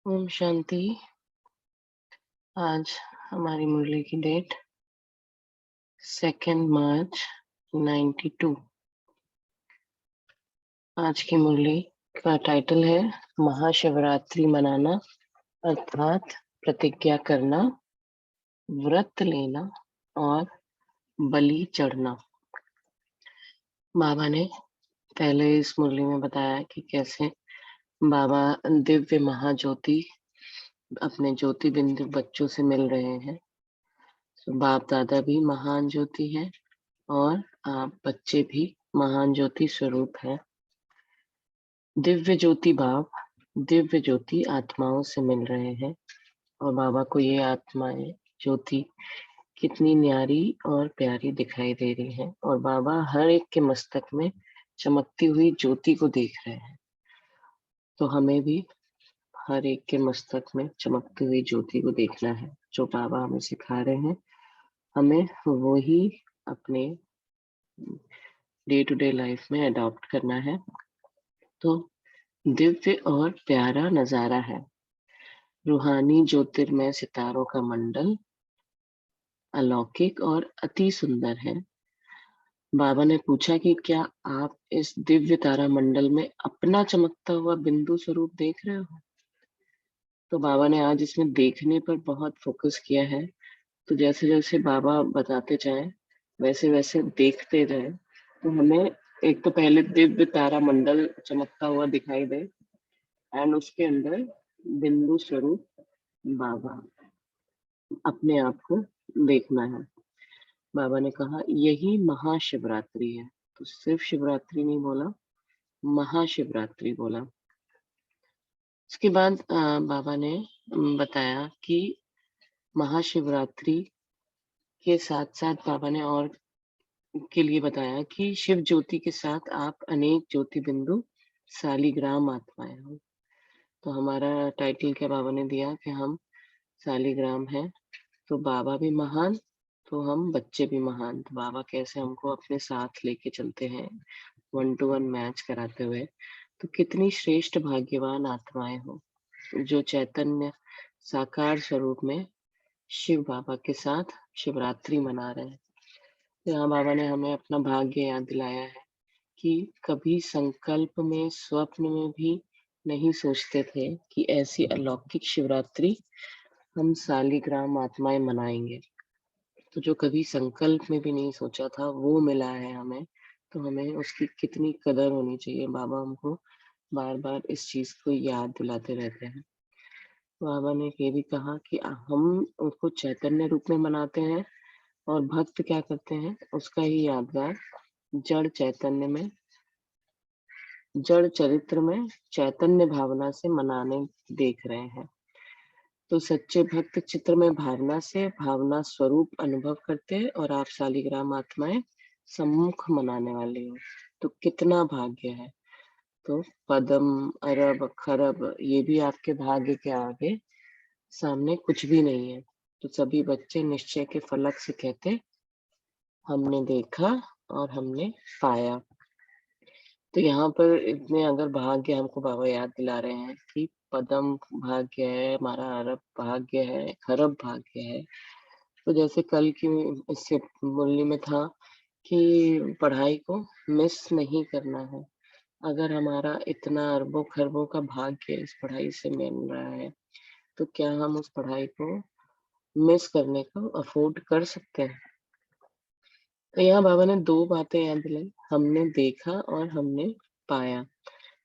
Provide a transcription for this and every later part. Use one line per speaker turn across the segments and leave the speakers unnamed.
ओम शांति। आज हमारी मुरली की डेट 2 मार्च 92। आज की मुरली का टाइटल है महाशिवरात्रि मनाना अर्थात प्रतिज्ञा करना, व्रत लेना और बलि चढ़ना। बाबा ने पहले इस मुरली में बताया कि कैसे बाबा दिव्य महाज्योति अपने ज्योति बिंदु बच्चों से मिल रहे हैं। बाप दादा भी महान ज्योति है और आप बच्चे भी महान ज्योति स्वरूप है। दिव्य ज्योति बाप दिव्य ज्योति आत्माओं से मिल रहे हैं और बाबा को ये आत्माएं ज्योति कितनी न्यारी और प्यारी दिखाई दे रही है और बाबा हर एक के मस्तक में चमकती हुई ज्योति को देख रहे हैं। तो हमें भी हर एक के मस्तक में चमकती हुई ज्योति को देखना है। जो बाबा हमें सिखा रहे हैं हमें वो ही अपने डे टू डे लाइफ में अडॉप्ट करना है। तो दिव्य और प्यारा नजारा है। रूहानी ज्योतिर्मय सितारों का मंडल अलौकिक और अति सुंदर है। बाबा ने पूछा कि क्या आप इस दिव्य तारा मंडल में अपना चमकता हुआ बिंदु स्वरूप देख रहे हो? तो बाबा ने आज इसमें देखने पर बहुत फोकस किया है। तो जैसे जैसे बाबा बताते जाएं वैसे वैसे देखते रहे तो हमें एक तो पहले दिव्य तारा मंडल चमकता हुआ दिखाई दे एंड उसके अंदर बिंदु स्वरूप बाबा अपने आप को देखना है। बाबा ने कहा यही महाशिवरात्रि है। तो सिर्फ शिवरात्रि नहीं बोला, महाशिवरात्रि बोला। उसके बाद बाबा ने बताया कि महाशिवरात्रि के साथ साथ बाबा ने और के लिए बताया कि शिव ज्योति के साथ आप अनेक ज्योति बिंदु सालिग्राम आत्माएं हो। तो हमारा टाइटल क्या बाबा ने दिया कि हम सालिग्राम हैं। तो बाबा भी महान तो हम बच्चे भी महान। तो बाबा कैसे हमको अपने साथ लेके चलते हैं 1-to-1 मैच कराते हुए। तो कितनी श्रेष्ठ भाग्यवान आत्माएं हो जो चैतन्य साकार स्वरूप में शिव बाबा के साथ शिवरात्रि मना रहे हैं। यहाँ बाबा ने हमें अपना भाग्य याद दिलाया है कि कभी संकल्प में स्वप्न में भी नहीं सोचते थे कि ऐसी अलौकिक शिवरात्रि हम सालिग्राम आत्माएं मनाएंगे। तो जो कभी संकल्प में भी नहीं सोचा था वो मिला है हमें। तो हमें उसकी कितनी कदर होनी चाहिए। बाबा हमको बार बार इस चीज को याद दिलाते रहते हैं। बाबा ने ये भी कहा कि हम उसको चैतन्य रूप में मनाते हैं और भक्त क्या करते हैं उसका ही यादगार जड़ चैतन्य में जड़ चरित्र में चैतन्य भावना से मनाने देख रहे हैं। तो सच्चे भक्त चित्र में भावना से भावना स्वरूप अनुभव करते हैं और आप शालिग्राम आत्माएं सम्मुख मनाने वाले हो। तो कितना भाग्य है। तो पदम अरब खरब ये भी आपके भाग्य के आगे सामने कुछ भी नहीं है। तो सभी बच्चे निश्चय के फलक से कहते हमने देखा और हमने पाया। तो यहाँ पर इतने अगर भाग्य हमको बाबा याद दिला रहे हैं कि पदम भाग्य है, हमारा अरब भाग्य है, खरब भाग्य है। तो जैसे कल की इससे मुरली में था कि पढ़ाई को मिस नहीं करना है। अगर हमारा इतना अरबों खरबों का भाग्य इस पढ़ाई से मिल रहा है तो क्या हम उस पढ़ाई को मिस करने को अफोर्ड कर सकते हैं? तो यहाँ बाबा ने दो बातें याद दिलाई, हमने देखा और हमने पाया।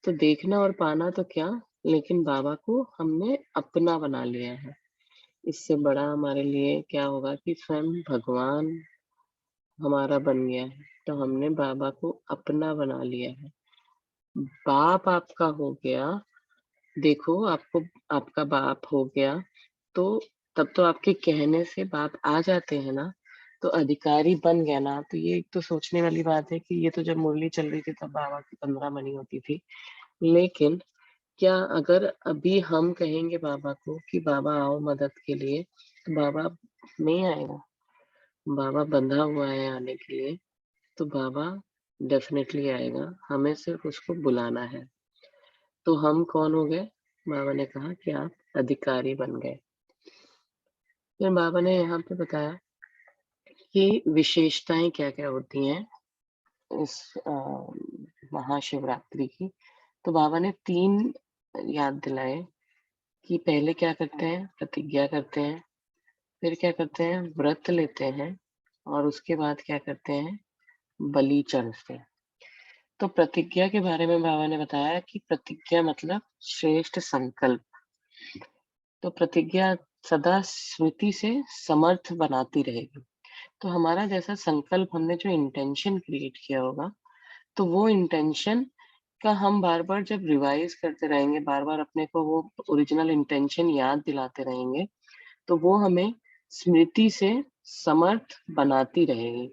तो देखना और पाना तो क्या, लेकिन बाबा को हमने अपना बना लिया है। इससे बड़ा हमारे लिए क्या होगा कि स्वयं भगवान हमारा बन गया है। तो हमने बाबा को अपना बना लिया है। बाप आपका हो गया, देखो आपको आपका बाप हो गया तो तब तो आपके कहने से बाप आ जाते हैं ना। तो अधिकारी बन गया ना। तो ये एक तो सोचने वाली बात है कि ये तो जब मुरली चल रही थी तब बाबा की 15 मनी होती थी। लेकिन क्या अगर अभी हम कहेंगे बाबा को कि बाबा आओ मदद के लिए तो बाबा नहीं आएगा। बाबा बंधा हुआ है आने के लिए। तो बाबा डेफिनेटली आएगा, हमें सिर्फ उसको बुलाना है। तो हम कौन हो गए? बाबा ने कहा कि आप अधिकारी बन गए। फिर बाबा ने यहाँ पे बताया कि विशेषताएं क्या क्या होती हैं इस महाशिवरात्रि की। तो बाबा ने 3 याद दिलाए कि पहले क्या करते हैं, प्रतिज्ञा करते हैं, फिर क्या करते हैं, व्रत लेते हैं, और उसके बाद क्या करते हैं, बलि चढ़ते हैं। तो प्रतिज्ञा के बारे में बाबा ने बताया कि प्रतिज्ञा मतलब श्रेष्ठ संकल्प। तो प्रतिज्ञा सदा स्मृति से समर्थ बनाती रहेगी। तो हमारा जैसा संकल्प, हमने जो इंटेंशन क्रिएट किया होगा, तो वो इंटेंशन का हम बार-बार जब रिवाइज करते रहेंगे, बार-बार अपने को वो ओरिजिनल इंटेंशन याद दिलाते रहेंगे, तो वो हमें स्मृति से समर्थ बनाती रहेगी।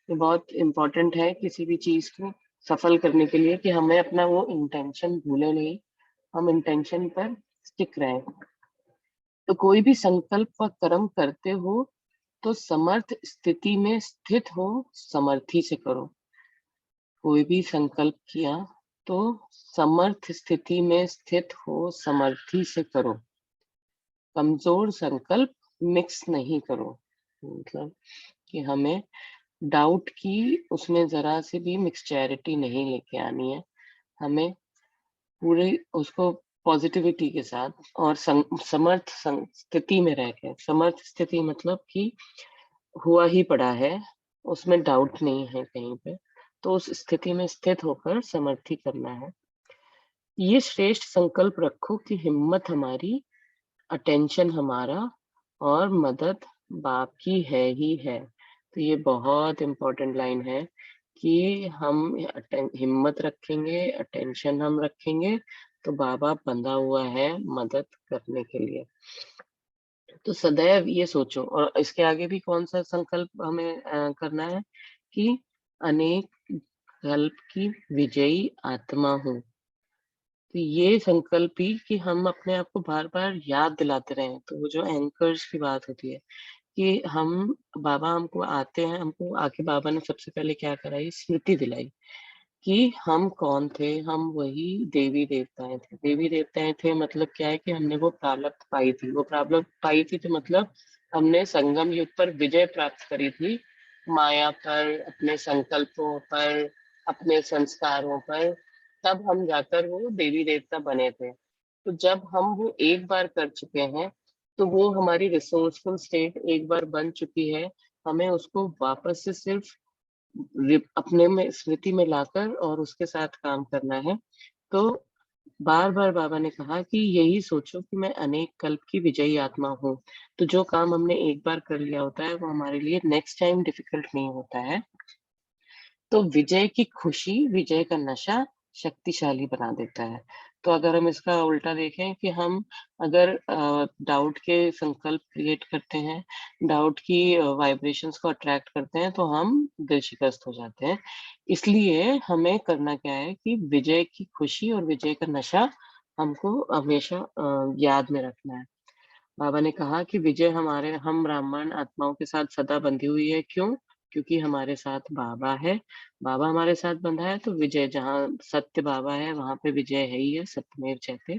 ये बहुत इम्पोर्टेंट है किसी भी चीज़ को सफल करने के लिए कि हमें अपना वो इंटेंशन भूले नहीं, हम इंटेंशन पर स्टिक रहें। तो कोई भी संकल्प व कर्म करते हो तो समर्थ स्थिति में स्थित हो, समर्थी से करो। कोई भी संकल्प किया तो समर्थ स्थिति में स्थित हो, समर्थी से करो। कमजोर संकल्प मिक्स नहीं करो। मतलब कि हमें डाउट की उसमें जरा से भी मिक्सचैरिटी नहीं लेके आनी है। हमें पूरी उसको पॉजिटिविटी के साथ और समर्थ स्थिति में रह के, समर्थ स्थिति मतलब कि हुआ ही पड़ा है, उसमें डाउट नहीं है कहीं पे, तो उस स्थिति में स्थित होकर समर्थी करना है। ये श्रेष्ठ संकल्प रखो कि हिम्मत हमारी, अटेंशन हमारा, और मदद बाप की है ही है। तो ये बहुत इम्पोर्टेंट लाइन है कि हम हिम्मत रखेंगे, अटेंशन हम रखेंगे, तो बाबा बंधा हुआ है मदद करने के लिए। तो सदैव ये सोचो, और इसके आगे भी कौन सा संकल्प हमें करना है कि अनेक कल्प की विजयी आत्मा हूँ। तो ये संकल्प ही कि हम अपने आप को बार-बार याद दिलाते रहें। तो वो जो एंकर्स की बात होती है कि हम, बाबा हमको आते हैं, हमको आके बाबा ने सबसे पहले क्या कराई, स्मृति दिलाई कि हम कौन थे, हम वही देवी-देवताएँ थे। देवी-देवताएँ थे मतलब क्या है कि हमने वो प्रारब्ध पाई थी। वो प्रारब्ध पाई थी तो मतलब हमने संगम युग पर विजय प्राप्त करी थी, माया पर, अपने संकल्पों पर, अपने संस्कारों पर, तब हम जाकर वो देवी-देवता बने थे। तो जब हम वो एक बार कर चुके हैं, तो वो हमारी रिसोर्सफुल स्टेट एक बार बन चुकी है, हमें उसको वापस से सिर्फ अपने में स्मृति में लाकर और उसके साथ काम करना है। तो बार-बार बाबा ने कहा कि यही सोचो कि मैं अनेक कल्प की विजयी आत्मा हूँ। तो जो काम हमने एक बार कर लिया होता है, वो हमारे लिए नेक्स्ट टाइम डिफिकल्ट नहीं होता है। तो विजय की खुशी, विजय का नशा शक्तिशाली बना देता है। तो अगर हम इसका उल्टा देखें कि हम अगर डाउट के संकल्प क्रिएट करते हैं, डाउट की वाइब्रेशंस को अट्रैक्ट करते हैं, तो हम दिल शिकस्त हो जाते हैं। इसलिए हमें करना क्या है कि विजय की खुशी और विजय का नशा हमको हमेशा याद में रखना है। बाबा ने कहा कि विजय हमारे, हम ब्राह्मण आत्माओं के साथ सदा बंधी हुई है। क्यों? क्योंकि हमारे साथ बाबा है। बाबा हमारे साथ बंधा है तो विजय, जहाँ सत्य बाबा है वहां पे विजय है ही है, सत्यमेव जयते।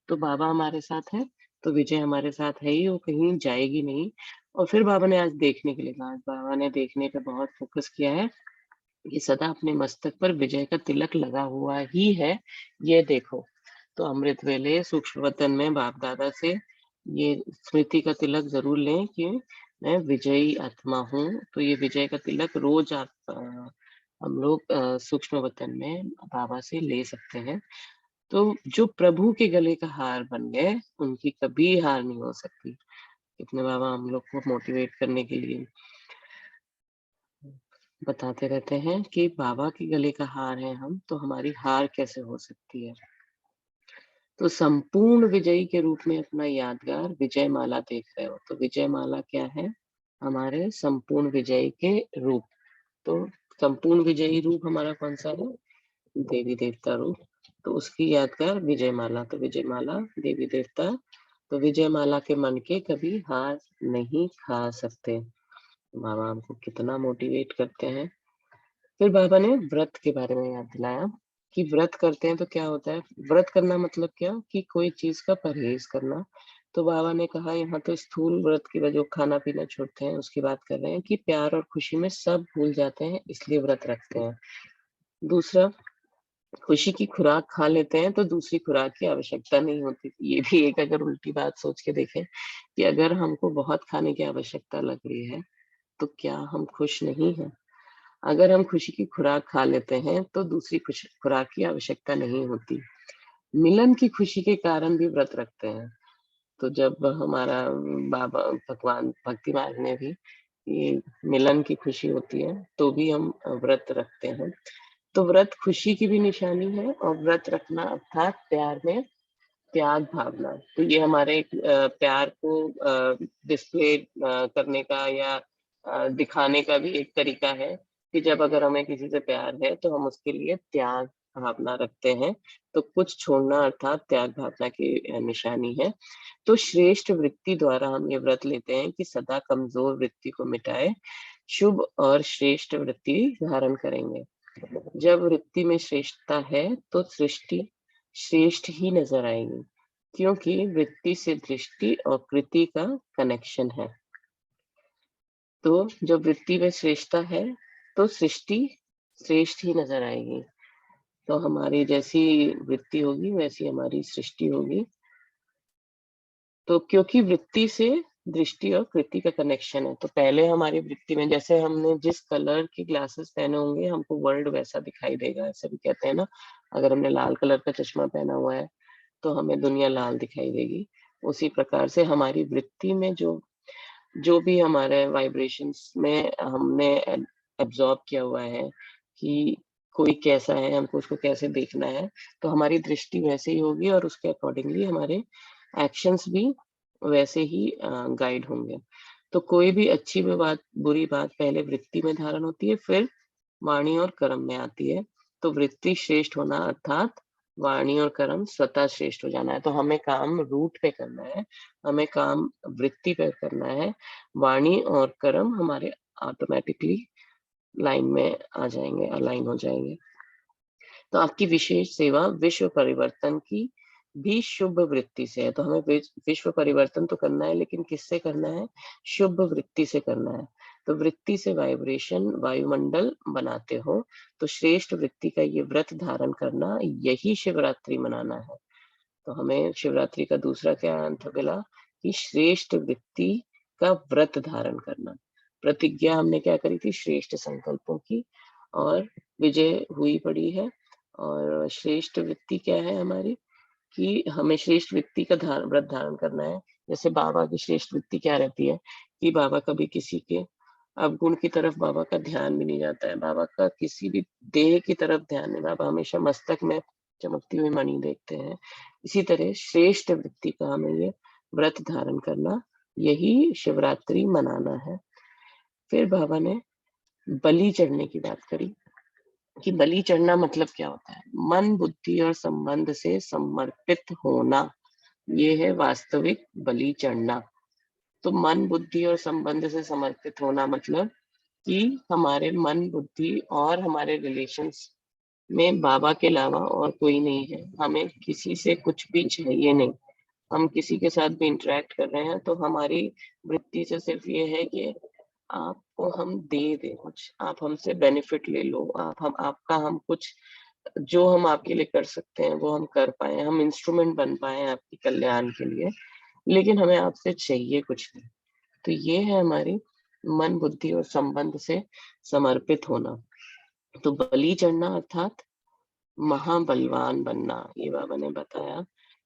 तो बाबा हमारे साथ है तो विजय हमारे साथ है ही, वो कहीं जाएगी नहीं। और फिर बाबा ने आज देखने के लिए कहा, बाबा ने देखने पे बहुत फोकस किया है कि सदा अपने मस्तक पर विजय का तिलक लगा हुआ ही है, ये देखो। तो अमृत वेले सूक्ष्म वतन में बाप दादा से ये स्मृति का तिलक जरूर लें कि मैं विजयी आत्मा हूँ। तो ये विजय का तिलक रोज आप हम लोग सूक्ष्म वतन में बाबा से ले सकते हैं। तो जो प्रभु के गले का हार बन गए, उनकी कभी हार नहीं हो सकती। इतने बाबा हम लोग को मोटिवेट करने के लिए बताते रहते हैं कि बाबा के गले का हार है हम, तो हमारी हार कैसे हो सकती है। तो संपूर्ण विजयी के रूप में अपना यादगार विजय माला देख रहे हो। तो विजय माला क्या है? हमारे संपूर्ण विजयी के रूप। तो संपूर्ण विजयी रूप हमारा कौन सा है? देवी देवता रूप। तो उसकी यादगार विजय माला। तो विजय माला देवी देवता, तो विजय माला के मन के कभी हार नहीं खा सकते। बाबा हमको कितना मोटिवेट करते हैं। फिर बाबा ने व्रत के बारे में याद दिलाया कि व्रत करते हैं तो क्या होता है। व्रत करना मतलब क्या कि कोई चीज का परहेज करना, तो बाबा ने कहा यहाँ तो स्थूल व्रत की वजह खाना पीना छोड़ते हैं उसकी बात कर रहे हैं कि प्यार और खुशी में सब भूल जाते हैं इसलिए व्रत रखते हैं। दूसरा, खुशी की खुराक खा लेते हैं तो दूसरी खुराक की आवश्यकता नहीं होती। ये भी एक अगर उल्टी बात सोच के देखें कि अगर हमको बहुत खाने की आवश्यकता लग रही है तो क्या हम खुश नहीं हैं? अगर हम खुशी की खुराक खा लेते हैं तो दूसरी खुराक की आवश्यकता नहीं होती। मिलन की खुशी के कारण भी व्रत रखते हैं। तो जब हमारा बाबा भगवान भक्ति मार्ग में भी ये मिलन की खुशी होती है तो भी हम व्रत रखते हैं। तो व्रत खुशी की भी निशानी है और व्रत रखना अर्थात प्यार में त्याग भावना। तो ये हमारे प्यार को डिस्प्ले करने का या दिखाने का भी एक तरीका है कि जब अगर हमें किसी से प्यार है तो हम उसके लिए त्याग भावना रखते हैं। तो कुछ छोड़ना अर्थात त्याग भावना की निशानी है। तो श्रेष्ठ वृत्ति द्वारा हम ये व्रत लेते हैं कि सदा कमजोर वृत्ति को मिटाए, शुभ और श्रेष्ठ वृत्ति धारण करेंगे। जब वृत्ति में श्रेष्ठता है तो सृष्टि श्रेष्ठ ही नजर आएगी, क्योंकि वृत्ति से दृष्टि और कृति का कनेक्शन है। तो जब वृत्ति में श्रेष्ठता है तो सृष्टि श्रेष्ठ ही नजर आएगी। तो हमारी जैसी वृत्ति होगी वैसी हमारी सृष्टि होगी। तो क्योंकि वृत्ति से दृष्टि और कृति का कनेक्शन है, तो पहले हमारी वृत्ति में जैसे हमने जिस कलर की ग्लासेस पहने होंगे हमको वर्ल्ड वैसा दिखाई देगा। ऐसा भी कहते हैं ना, अगर हमने लाल कलर का चश्मा पहना हुआ है तो हमें दुनिया लाल दिखाई देगी। उसी प्रकार से हमारी वृत्ति में जो जो भी हमारे वाइब्रेशंस में हमने एब्जॉर्ब किया हुआ है कि कोई कैसा है, हमको उसको कैसे देखना है, तो हमारी दृष्टि वैसे ही होगी और उसके अकॉर्डिंगली हमारे एक्शंस भी वैसे ही गाइड होंगे। तो कोई भी अच्छी भी बात बुरी बात पहले वृत्ति में धारण होती है, फिर वाणी और कर्म में आती है। तो वृत्ति श्रेष्ठ होना अर्थात वाणी और कर्म स्वतः श्रेष्ठ हो जाना है। तो हमें काम रूट पे करना है, हमें काम वृत्ति पे करना है। वाणी और कर्म हमारे ऑटोमेटिकली लाइन में आ जाएंगे, अलाइन हो जाएंगे। तो आपकी विशेष सेवा विश्व परिवर्तन की भी शुभ वृत्ति से है। तो हमें विश्व परिवर्तन तो करना है, लेकिन किससे करना है? शुभ वृत्ति से करना है। तो वृत्ति से वाइब्रेशन वायुमंडल बनाते हो, तो श्रेष्ठ वृत्ति का ये व्रत धारण करना, यही शिवरात्रि मनाना है। तो हमें शिवरात्रि का दूसरा क्या अर्थ मिला कि श्रेष्ठ वृत्ति का व्रत धारण करना। प्रतिज्ञा हमने क्या करी थी? श्रेष्ठ संकल्पों की, और विजय हुई पड़ी है। और श्रेष्ठ वृत्ति क्या है हमारी? कि हमें श्रेष्ठ वृत्ति का व्रत धारण करना है। जैसे बाबा की श्रेष्ठ वृत्ति क्या रहती है कि बाबा कभी किसी के अवगुण की तरफ बाबा का ध्यान भी नहीं जाता है, बाबा का किसी भी देह की तरफ ध्यान नहीं, बाबा हमेशा मस्तक में चमकती हुई मणि देखते हैं। इसी तरह श्रेष्ठ वृत्ति का हमें ये व्रत धारण करना, यही शिवरात्रि मनाना है। फिर बाबा ने बलि चढ़ने की बात करी कि बलि चढ़ना मतलब क्या होता है? मन बुद्धि और संबंध से समर्पित होना, ये है वास्तविक बलि चढ़ना। तो मन बुद्धि और संबंध से समर्पित होना मतलब कि हमारे मन बुद्धि और हमारे रिलेशंस में बाबा के अलावा और कोई नहीं है। हमें किसी से कुछ भी चाहिए नहीं। हम किसी के साथ भी इंटरेक्ट कर रहे हैं तो हमारी वृत्ति से सिर्फ ये है कि आपको हम दे दें कुछ, आप हमसे बेनिफिट ले लो, आपका हम कुछ जो हम आपके लिए कर सकते हैं वो हम कर पाए, हम इंस्ट्रूमेंट बन पाए आपके कल्याण के लिए, लेकिन हमें आपसे चाहिए कुछ नहीं। तो ये है हमारी मन बुद्धि और संबंध से समर्पित होना। तो बलि चढ़ना अर्थात महाबलवान बनना, ये बाबा ने बताया।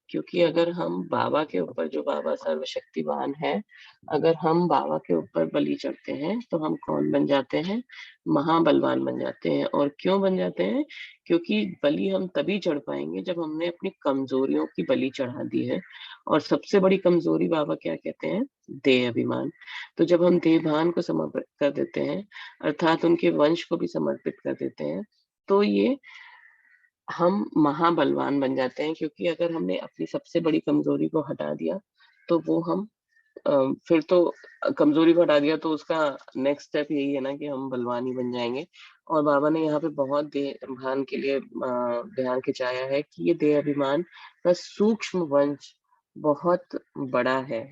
क्योंकि अगर हम बाबा के ऊपर, जो बाबा सर्वशक्तिमान है, अगर हम बाबा के ऊपर बलि चढ़ते हैं तो हम कौन बन जाते हैं? महाबलवान बन जाते हैं। और क्यों बन जाते हैं? क्योंकि बलि हम तभी चढ़ पाएंगे जब हमने अपनी कमजोरियों की बलि चढ़ा दी है। और सबसे बड़ी कमजोरी बाबा क्या कहते हैं? देह अभिमान। तो जब हम देहभान को समर्पित कर देते हैं, अर्थात उनके वंश को भी समर्पित कर देते हैं, तो ये हम महाबलवान बन जाते हैं। क्योंकि अगर हमने अपनी सबसे बड़ी कमजोरी को हटा दिया तो वो हम फिर तो कमजोरी को हटा दिया तो उसका नेक्स्ट स्टेप यही है ना कि हम बलवान ही बन जाएंगे। और बाबा ने यहाँ पे बहुत देहभान के लिए ध्यान खिंचाया है कि ये देह अभिमान का सूक्ष्म वंश बहुत बड़ा है।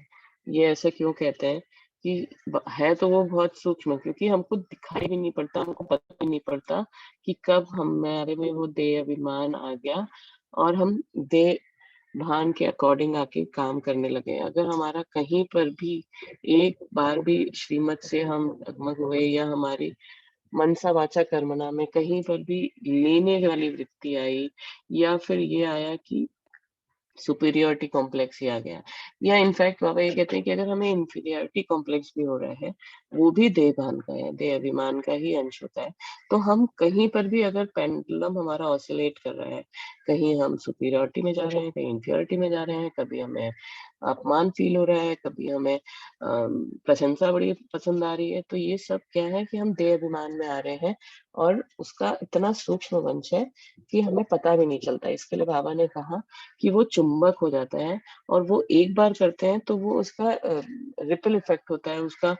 ये ऐसे क्यों कहते हैं कि है तो वो बहुत सूक्ष्म, क्योंकि हमको दिखाई भी नहीं पड़ता, हमको पता भी नहीं पड़ता कि कब हमारे में वो देह अभिमान आ गया और हम देह भान के अकॉर्डिंग आके काम करने लगे। अगर हमारा कहीं पर भी एक बार भी श्रीमत से हम डगमग हुए या हमारी मनसा वाचा कर्मणा में कहीं पर भी लेने वाली वृत्ति आई, या फिर ये आया कि सुपीरियरिटी कॉम्प्लेक्स ही आ गया, या इनफैक्ट बाबा ये कहते हैं कि अगर हमें इंफीरियरिटी कॉम्प्लेक्स भी हो रहा है, वो भी देह भान का है, देह अभिमान का ही अंश होता है। तो हम कहीं पर भी अगर पेंडुलम हमारा ऑसिलेट कर रहा है, कहीं हम सुपीरियरिटी में जा रहे हैं, कहीं इंफीरियरिटी में जा रहे हैं, कभी हमें अपमान फील हो रहा है, कभी हमें प्रशंसा बड़ी पसंद आ रही है, तो ये सब क्या है कि हम देह अभिमान में आ रहे हैं और उसका इतना सूक्ष्म वंश है कि हमें पता भी नहीं चलता। इसके लिए बाबा ने कहा कि वो चुंबक हो जाता है, और वो एक बार करते हैं तो वो उसका रिपल इफेक्ट होता है, उसका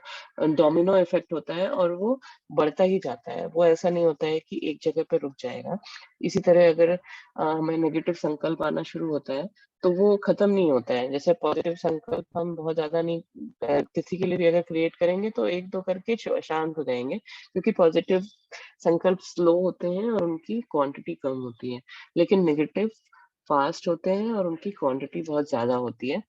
डोमिनो इफेक्ट होता है, और वो बढ़ता ही जाता है। वो ऐसा नहीं होता है कि एक जगह पे रुक जाएगा। इसी तरह अगर हमें नेगेटिव संकल्प आना शुरू होता है तो वो खत्म नहीं होता है। जैसे पॉजिटिव संकल्प हम बहुत ज्यादा नहीं किसी के लिए भी अगर क्रिएट करेंगे तो एक दो करके शांत हो जाएंगे, क्योंकि पॉजिटिव संकल्प स्लो होते हैं और उनकी क्वांटिटी कम होती है, लेकिन नेगेटिव फास्ट होते हैं और उनकी क्वांटिटी बहुत ज्यादा होती है।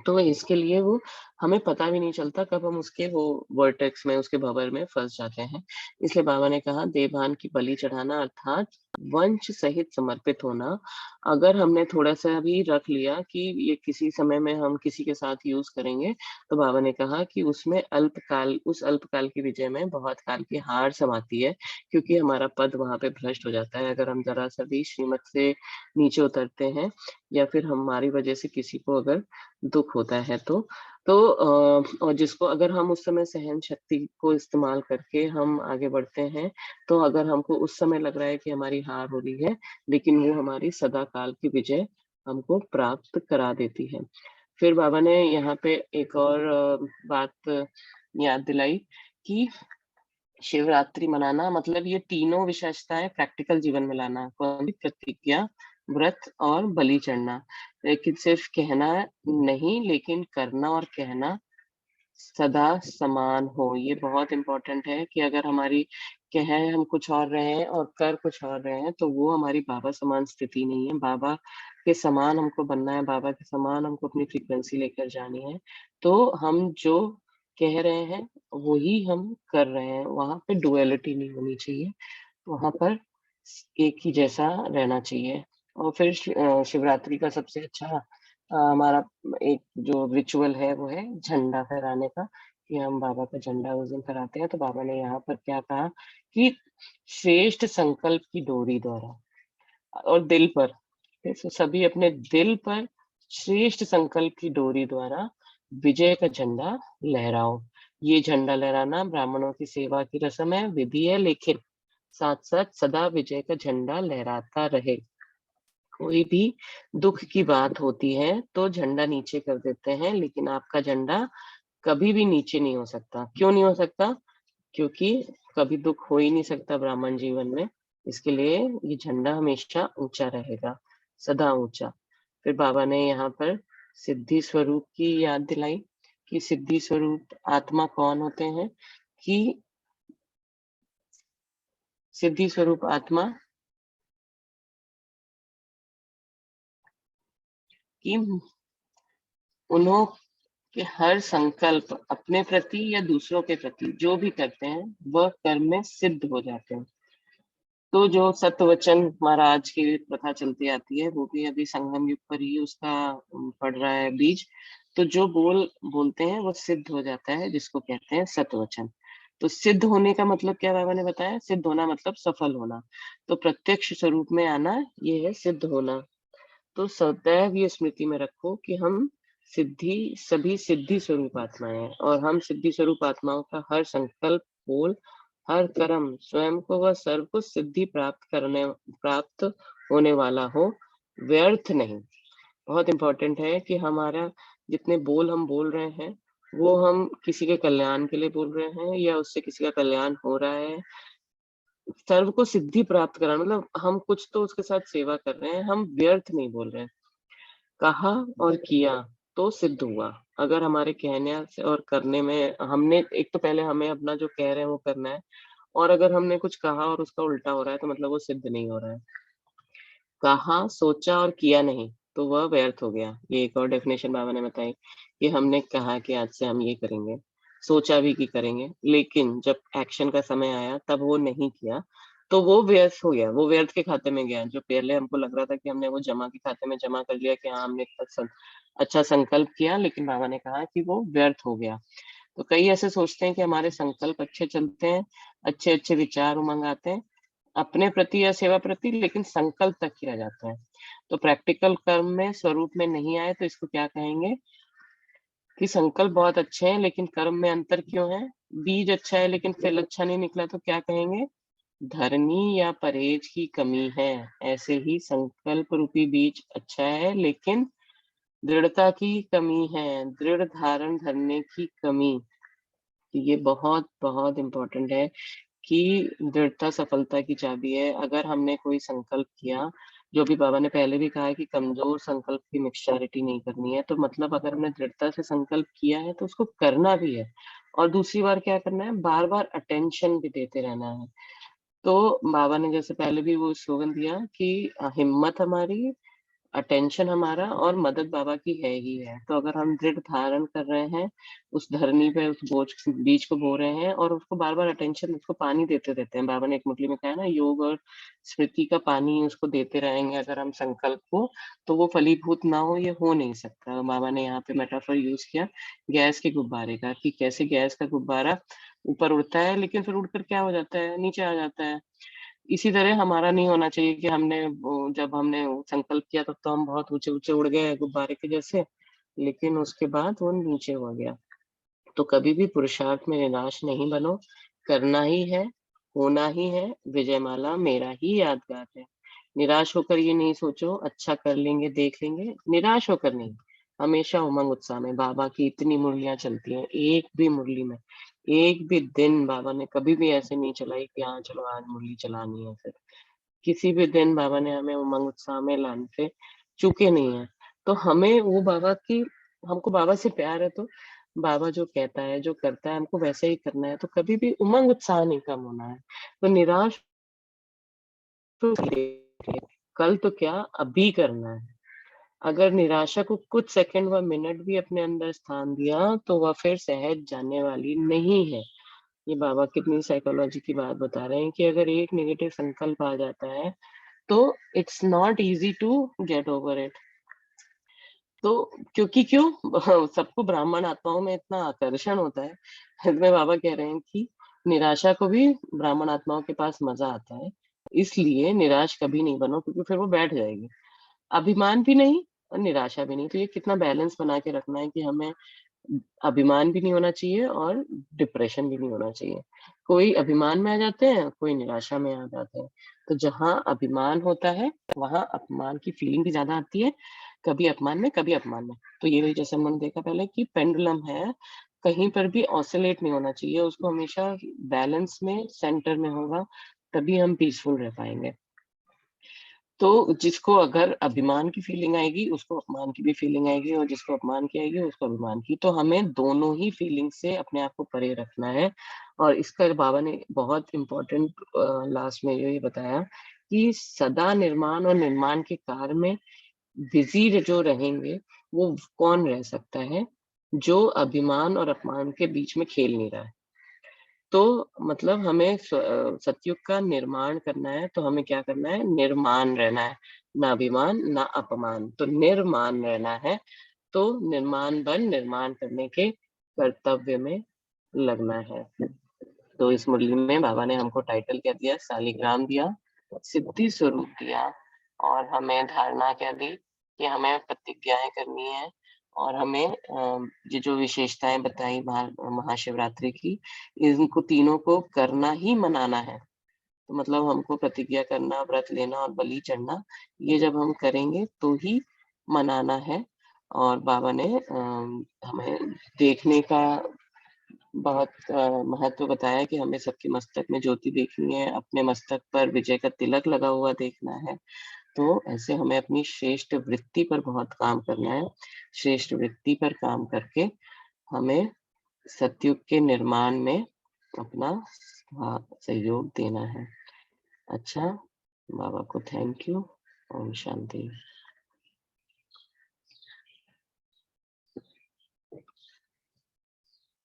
तो इसके लिए वो हमें पता भी नहीं चलता कब हम उसके वो वर्टेक्स में, उसके भंवर में फंस जाते हैं। इसलिए बाबा ने कहा देवभान की बलि चढ़ाना अर्थात वंश सहित समर्पित होना। अगर हमने थोड़ा सा भी रख लिया कि ये किसी समय में हम किसी के साथ यूज करेंगे, तो बाबा ने कहा कि उसमें अल्पकाल, उस अल्पकाल की विजय में बहुत काल की हार समाती है, क्योंकि हमारा पद वहां पे भ्रष्ट हो जाता है। अगर हम जरा सा भी श्रीमत से नीचे उतरते हैं, या फिर हमारी वजह से किसी को अगर दुःख होता है और जिसको अगर हम उस समय सहन शक्ति को इस्तेमाल करके हम आगे बढ़ते हैं, तो अगर हमको उस समय लग रहा है कि हमारी हार हो रही है, लेकिन वो हमारी सदा काल की विजय हमको प्राप्त करा देती है। फिर बाबा ने यहाँ पे एक और बात याद दिलाई कि शिवरात्रि मनाना मतलब ये तीनों विशेषताएं प्रैक्टिकल जीवन में लाना। कौन सी? प्रतिज्ञा, व्रत और बलि चढ़ना। लेकिन सिर्फ कहना नहीं, लेकिन करना और कहना सदा समान हो। ये बहुत इंपॉर्टेंट है कि अगर हमारी कह हम कुछ और रहे हैं और कर कुछ और रहे हैं, तो वो हमारी बाबा समान स्थिति नहीं है। बाबा के समान हमको बनना है, बाबा के समान हमको अपनी फ्रीक्वेंसी लेकर जानी है। तो हम जो कह रहे हैं वही हम कर रहे हैं, वहां पे डुअलिटी नहीं होनी चाहिए, वहां पर एक ही जैसा रहना चाहिए। और फिर शिवरात्रि का सबसे अच्छा हमारा एक जो रिचुअल है वो है झंडा फहराने का, कि हम बाबा का झंडा उस दिन फहराते हैं। तो बाबा ने यहाँ पर क्या कहा कि श्रेष्ठ संकल्प की डोरी द्वारा और दिल पर, तो सभी अपने दिल पर श्रेष्ठ संकल्प की डोरी द्वारा विजय का झंडा लहराओ। ये झंडा लहराना ब्राह्मणों की सेवा की रस्म है, विधि है, लेकिन साथ साथ सदा विजय का झंडा लहराता रहे। कोई भी दुख की बात होती है तो झंडा नीचे कर देते हैं, लेकिन आपका झंडा कभी भी नीचे नहीं हो सकता। क्यों नहीं हो सकता? क्योंकि कभी दुख हो ही नहीं सकता ब्राह्मण जीवन में। इसके लिए ये झंडा हमेशा ऊंचा रहेगा, सदा ऊंचा। फिर बाबा ने यहाँ पर सिद्धि स्वरूप की याद दिलाई कि सिद्धि स्वरूप आत्मा कौन होते हैं, कि सिद्धि स्वरूप आत्मा की उन्हों के हर संकल्प अपने प्रति या दूसरों के प्रति जो भी करते हैं वह कर्म में सिद्ध हो जाते हैं। तो जो सत्यवचन महाराज की प्रथा चलती आती है, वो भी अभी संगम युग पर ही उसका पड़ रहा है बीज। तो जो बोलते हैं वो सिद्ध हो जाता है, जिसको कहते हैं सत्यवचन। तो सिद्ध होने का मतलब क्या बाबा ने बताया? सिद्ध होना मतलब सफल होना। तो प्रत्यक्ष स्वरूप में आना ये है सिद्ध होना। तो सदैव ये स्मृति में रखो कि हम सभी सिद्धि स्वरूप आत्माएं हैं, और हम सिद्धि स्वरूप आत्माओं का हर संकल्प, बोल, हर कर्म स्वयं को व सर्व को सिद्धि प्राप्त होने वाला हो, व्यर्थ नहीं। बहुत इंपॉर्टेंट है कि हमारा जितने बोल हम बोल रहे हैं वो हम किसी के कल्याण के लिए बोल रहे हैं, या उससे किसी का कल्याण हो रहा है। सर्व को सिद्धि प्राप्त कराना मतलब हम कुछ तो उसके साथ सेवा कर रहे हैं, हम व्यर्थ नहीं बोल रहे हैं। कहा और किया तो सिद्ध हुआ। अगर हमारे कहने से और करने में हमने एक तो पहले हमें अपना जो कह रहे हैं वो करना है, और अगर हमने कुछ कहा और उसका उल्टा हो रहा है तो मतलब वो सिद्ध नहीं हो रहा है। कहा, सोचा और किया नहीं, तो वह व्यर्थ हो गया। ये एक और डेफिनेशन बाबा ने बताई कि हमने कहा कि आज से हम ये करेंगे, सोचा भी कि करेंगे, लेकिन जब एक्शन का समय आया तब वो नहीं किया, तो वो व्यर्थ हो गया, वो व्यर्थ के खाते में गया। जो पहले हमको लग रहा था कि हमने वो जमा के खाते में जमा कर लिया कि हाँ, हमने इतना अच्छा संकल्प किया, लेकिन बाबा ने कहा कि वो व्यर्थ हो गया। तो कई ऐसे सोचते हैं कि हमारे संकल्प अच्छे चलते हैं, अच्छे-अच्छे विचार उमंग आते हैं, अपने प्रति या सेवा प्रति, लेकिन संकल्प तक ही रह जाते हैं। तो प्रैक्टिकल कर्म में स्वरूप में नहीं आए तो इसको क्या कहेंगे कि संकल्प बहुत अच्छे हैं लेकिन कर्म में अंतर क्यों है? बीज अच्छा है लेकिन फल अच्छा नहीं निकला तो क्या कहेंगे? धरनी या परहेज की कमी है। ऐसे ही संकल्प रूपी बीज अच्छा है लेकिन दृढ़ता की कमी है, दृढ़ धारण धरने की कमी। ये बहुत-बहुत इम्पोर्टेंट है कि दृढ़ता सफलता की चाबी है। अगर हमने कोई संकल्प किया, जो भी बाबा ने पहले भी कहा है कि कमज़ोर संकल्प की मैच्योरिटी नहीं करनी है, तो मतलब अगर हमने दृढ़ता से संकल्प किया है, तो उसको करना भी है। और दूसरी बार क्या करना है, बार-बार अटेंशन भी देते रहना है। तो बाबा ने जैसे पहले भी वो स्लोगन दिया कि हिम्मत हमारी, अटेंशन हमारा और मदद बाबा की है ही है। तो अगर हम दृढ़ धारण कर रहे हैं, उस धरनी पे उस बीज को बो रहे हैं और उसको बार-बार अटेंशन उसको पानी देते रहते हैं। बाबा ने एक मुरली में कहा है ना, योग और स्मृति का पानी उसको देते रहेंगे अगर हम संकल्प को, तो वो फलीभूत ना हो, ये हो नहीं सकता। बाबा ने यहाँ पे मेटाफर यूज़ किया गैस के गुब्बारे का, कि कैसे गैस का गुब्बारा ऊपर उड़ता है लेकिन फिर उड़कर क्या हो जाता है, नीचे आ जाता है। इसी तरह हमारा नहीं होना चाहिए कि हमने वो जब हमने वो संकल्प किया तब तो हम बहुत ऊँचे-ऊँचे उड़ गए गुब्बारे के जैसे, लेकिन उसके बाद वो नीचे हो गया। तो कभी भी पुरुषार्थ में निराश नहीं बनो, करना ही है, होना ही है, विजयमाला मेरा ही यादगार है। निराश होकर ये नहीं सोचो अच्छा कर लेंगे, देख लेंगे, निराश होकर नहीं, हमेशा उमंग उत्साह में। बाबा की इतनी मुरलियाँ चलती हैं, एक भी मुरली में, एक भी दिन बाबा ने कभी भी ऐसे नहीं चलाई कि हाँ, चलो आज मुरली चलानी है फिर। किसी भी दिन बाबा ने हमें उमंग उत्साह में लाने से चूके नहीं हैं। तो हमें वो बाबा की हमको बाबा से प्यार है तो बाबा जो कहता है, जो करता है हमको वैसे ही करना है, तो कभी भी उमंग उत्साह नहीं कम होना है। तो निराश तो धीरे-धीरे, कल तो क्या अभी करना है। अगर निराशा को कुछ सेकंड व मिनट भी अपने अंदर स्थान दिया, तो वह फिर सहज जाने वाली नहीं है। ये बाबा कितनी साइकोलॉजी की बात बता रहे हैं कि अगर एक नेगेटिव संकल्प आ जाता है, तो it's not easy to get over it. तो क्योंकि क्यों? सबको ब्राह्मण आत्माओं में इतना आकर्षण होता है। इसमें बाबा कह रहे हैं कि निराशा को भी ब्राह्मण आत्माओं के पास मज़ा आता है। इसलिए निराश कभी नहीं बनो क्योंकि फिर वो बैठ जाएगी। अभिमान भी नहीं और निराशा भी नहीं। तो ये कितना बैलेंस बना के रखना है कि हमें अभिमान भी नहीं होना चाहिए और डिप्रेशन भी नहीं होना चाहिए। कोई अभिमान में आ जाते हैं, कोई निराशा में आ जाते हैं। तो जहाँ अभिमान होता है, वहाँ अपमान की फीलिंग भी ज़्यादा आती है, कभी अपमान में, कभी अपमान में। तो ये वही जैसे हमने देखा पहले कि पेंडुलम है, कहीं पर भी ऑसिलेट नहीं होना चाहिए, उसको हमेशा बैलेंस में, सेंटर में होगा, तभी हम पीसफुल रह पाएँगे। तो जिसको अगर अभिमान की फीलिंग आएगी, उसको अपमान की भी फीलिंग आएगी और जिसको अपमान की आएगी, उसको अभिमान की। तो हमें दोनों ही फीलिंग से अपने आप को परे रखना है और इसका बाबा ने बहुत इम्पोर्टेंट लास्ट में ये बताया कि सदा निर्माण और निर्माण के कार्य में बिज़ी जो रहेंगे, वो कौन रह सकता है, जो अभिमान और अपमान के बीच में खेल नहीं रहा है। तो मतलब हमें सतयुग का निर्माण करना है, तो हमें क्या करना है? निर्माण रहना है, ना अभिमान, ना अपमान, तो निर्माण रहना है। तो निर्माण बन निर्माण करने के कर्तव्य में लगना है। तो इस मुरली में बाबा ने हमको टाइटल क्या दिया? शालिग्राम दिया, सिद्धि स्वरूप दिया और हमें धारणा क्या दी कि हमें प्रतिज्ञाएँ करनी है और हमें ये जो विशेषताएँ बताई महाशिवरात्रि की, इनको तीनों को करना ही मनाना है। तो मतलब हमको प्रतिज्ञा करना, व्रत लेना और बलि चढ़ना, ये जब हम करेंगे तो ही मनाना है। और बाबा ने हमें देखने का बहुत महत्व बताया कि हमें सबके मस्तक में ज्योति देखनी है, अपने मस्तक पर विजय का तिलक लगा हुआ देखना है। तो ऐसे हमें अपनी श्रेष्ठ वृत्ति पर बहुत काम करना है। श्रेष्ठ वृत्ति पर काम करके हमें सतयुग के निर्माण में अपना सहयोग देना है। अच्छा, बाबा को थैंक यू। ओम शांति।